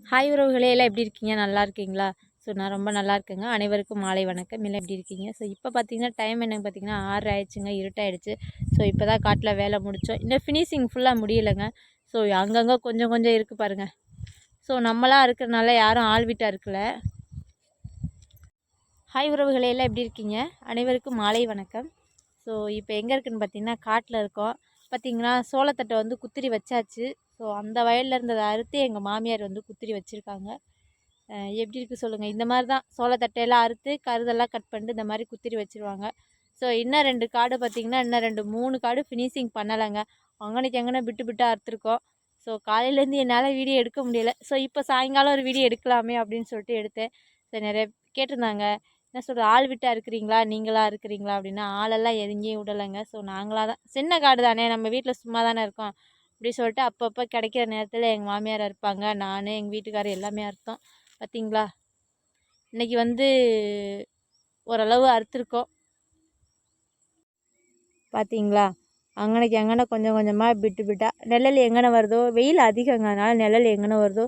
Hi உறவுகளே எல்லாம் எப்படி இருக்கீங்க? நல்லா இருக்கீங்களா? ஸோ நான் ரொம்ப நல்லா இருக்கேங்க. அனைவருக்கும் மாலை வணக்கம். எல்லாம் எப்படி இருக்கீங்க? ஸோ இப்போ பார்த்தீங்கன்னா டைம் என்னன்னு பார்த்தீங்கன்னா 6 ஆயிடுச்சுங்க, இருட்டாயிடுச்சு. ஸோ இப்போ தான் காட்டில் வேலை முடித்தோம். இன்னும் ஃபினிஷிங் ஃபுல்லாக முடியலைங்க. ஸோ அங்கங்கே கொஞ்சம் கொஞ்சம் இருக்குது பாருங்கள். ஸோ நம்மளாக இருக்கிறனால யாரும் ஆள் வீட்டாக இருக்கல. ஹாய் உறவுகளே எல்லாம் எப்படி இருக்கீங்க? அனைவருக்கும் மாலை வணக்கம். ஸோ இப்போ எங்கே இருக்குதுன்னு பார்த்தீங்கன்னா காட்டில் இருக்கோம். பார்த்திங்கன்னா சோளத்தட்டை வந்து குத்திரி வச்சாச்சு. ஸோ அந்த வயலில் இருந்ததை அறுத்து எங்கள் மாமியார் வந்து குத்திரி வச்சுருக்காங்க. எப்படி இருக்குது சொல்லுங்கள். இந்த மாதிரி தான் சோளத்தட்டையெல்லாம் அறுத்து கருதெல்லாம் கட் பண்ணிட்டு இந்த மாதிரி குத்திரி வச்சுருவாங்க. ஸோ இன்னும் 2 காடு பார்த்திங்கன்னா இன்னும் 3 காடு ஃபினிஷிங் பண்ணலைங்க. அங்கனைக்கு எங்கன விட்டு விட்டு அறுத்துருக்கோம். ஸோ காலையிலேருந்து என்னால் வீடியோ எடுக்க முடியலை. ஸோ இப்போ சாயங்காலம் ஒரு வீடியோ எடுக்கலாமே அப்படின்னு சொல்லிட்டு எடுத்தேன். ஸோ நிறைய கேட்டிருந்தாங்க, என்ன சொல்கிறது, ஆள் விட்டா இருக்கிறீங்களா நீங்களாக இருக்கிறீங்களா அப்படின்னா. ஆளெல்லாம் எங்கேயும் விடலைங்க. ஸோ நாங்களாக தான், சின்ன காடு தானே, நம்ம வீட்டில் சும்மா தானே இருக்கோம் அப்படி சொல்லிட்டு அப்பப்போ கிடைக்கிற நேரத்தில் எங்கள் மாமியார் இருப்பாங்க, நான் எங்கள் வீட்டுக்காரர் எல்லாமே அறுத்தோம். பார்த்தீங்களா, இன்றைக்கி வந்து ஓரளவு அறுத்துருக்கோம். பார்த்தீங்களா, அங்கனைக்கு எங்கன கொஞ்சம் கொஞ்சமாக விட்டு விட்டா நிழல் எங்கன வருதோ, வெயில் அதிகங்க, அதனால் நிழல் எங்கன வருதோ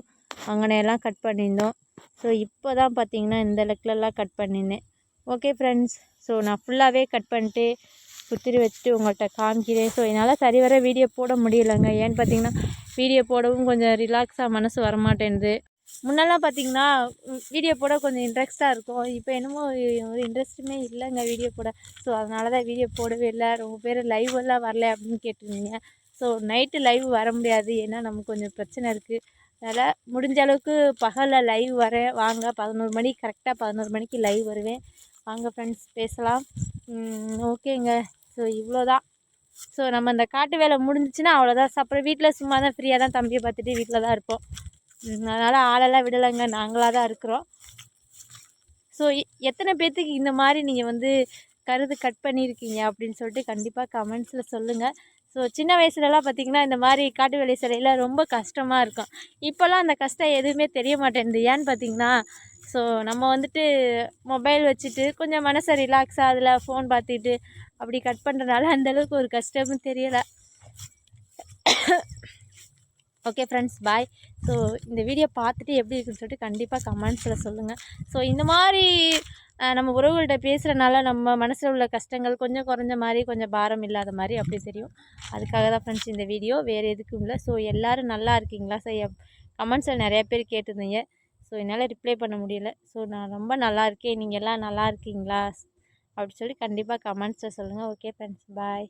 அங்கனையெல்லாம் கட் பண்ணியிருந்தோம். ஸோ இப்போ தான் பார்த்தீங்கன்னா இந்த லெக்கிலலாம் கட் பண்ணியிருந்தேன். ஓகே ஃப்ரெண்ட்ஸ், ஸோ நான் ஃபுல்லாகவே கட் பண்ணிட்டு குத்திரி வச்சுட்டு உங்கள்கிட்ட காமிக்கிறேன். ஸோ என்னால் சரிவர வீடியோ போட முடியலைங்க. ஏன்னு பார்த்தீங்கன்னா வீடியோ போடவும் கொஞ்சம் ரிலாக்ஸாக மனசு வரமாட்டேன்து. முன்னெல்லாம் பார்த்திங்கன்னா வீடியோ போட கொஞ்சம் இன்ட்ரெஸ்ட்டாக இருக்கும். இப்போ என்னமோ ஒரு இன்ட்ரெஸ்ட்டுமே இல்லைங்க வீடியோ போட. ஸோ அதனால தான் வீடியோ போடவே இல்லை. ரொம்ப பேர் லைவ் எல்லாம் வரல அப்படின்னு கேட்டிருந்தீங்க. ஸோ நைட்டு லைவ் வர முடியாது, ஏன்னா நமக்கு கொஞ்சம் பிரச்சனை இருக்குது. அதனால் முடிஞ்ச அளவுக்கு பகலில் லைவ் வரேன் வாங்க. 11 மணிக்கு கரெக்டாக 11 மணிக்கு லைவ் வருவேன். வாங்க ஃப்ரெண்ட்ஸ் பேசலாம். ஓகேங்க. ஸோ இவ்வளோதான். ஸோ நம்ம இந்த காட்டு வேலை முடிஞ்சிச்சுன்னா அவ்வளோதான். அப்புறம் வீட்டில் சும்மா தான் ஃப்ரீயாக தான் தம்பியை பார்த்துட்டு வீட்டில் தான் இருப்போம். அதனால் ஆளெல்லாம் விடலைங்க, நாங்களாக தான் இருக்கிறோம். ஸோ எத்தனை பேர்த்துக்கு இந்த மாதிரி நீங்கள் வந்து கருது கட் பண்ணியிருக்கீங்க அப்படின்னு சொல்லிட்டு கண்டிப்பாக கமெண்ட்ஸில் சொல்லுங்கள். ஸோ சின்ன வயசுலலாம் பார்த்திங்கன்னா இந்த மாதிரி காட்டு வேலை சிலையில் ரொம்ப கஷ்டமாக இருக்கும். இப்போல்லாம் அந்த கஷ்டம் எதுவுமே தெரிய மாட்டேங்குது. ஏன்னு பார்த்திங்கன்னா ஸோ நம்ம வந்துட்டு மொபைல் வச்சுட்டு கொஞ்சம் மனசை ரிலாக்ஸாக அதில் ஃபோன் பார்த்துட்டு அப்படி கட் பண்ணுறதுனால அந்தளவுக்கு ஒரு கஷ்டமும் தெரியலை. ஓகே ஃப்ரெண்ட்ஸ், பாய். ஸோ இந்த வீடியோ பார்த்துட்டு எப்படி இருக்குன்னு சொல்லிட்டு கண்டிப்பாக கமெண்ட்ஸில் சொல்லுங்கள். ஸோ இந்த மாதிரி நம்ம உறவுகள்கிட்ட பேசுகிறனால நம்ம மனசில் உள்ள கஷ்டங்கள் கொஞ்சம் குறைஞ்ச மாதிரி, கொஞ்சம் பாரம் இல்லாத மாதிரி அப்படி தெரியும். அதுக்காக தான் ஃப்ரெண்ட்ஸ் இந்த வீடியோ, வேறு எதுக்கும் இல்லை. ஸோ எல்லோரும் நல்லா இருக்கீங்களா? ஸோ கமெண்ட்ஸில் நிறைய பேர் கேட்டிருந்தீங்க. ஸோ என்னால் ரிப்ளை பண்ண முடியல. ஸோ நான் ரொம்ப நல்லா இருக்கேன், நீங்கள் எல்லாம் நல்லா இருக்கீங்களா அப்படி சொல்லி கண்டிப்பாக கமெண்ட்ஸில் சொல்லுங்கள். ஓகே ஃப்ரெண்ட்ஸ், பாய்.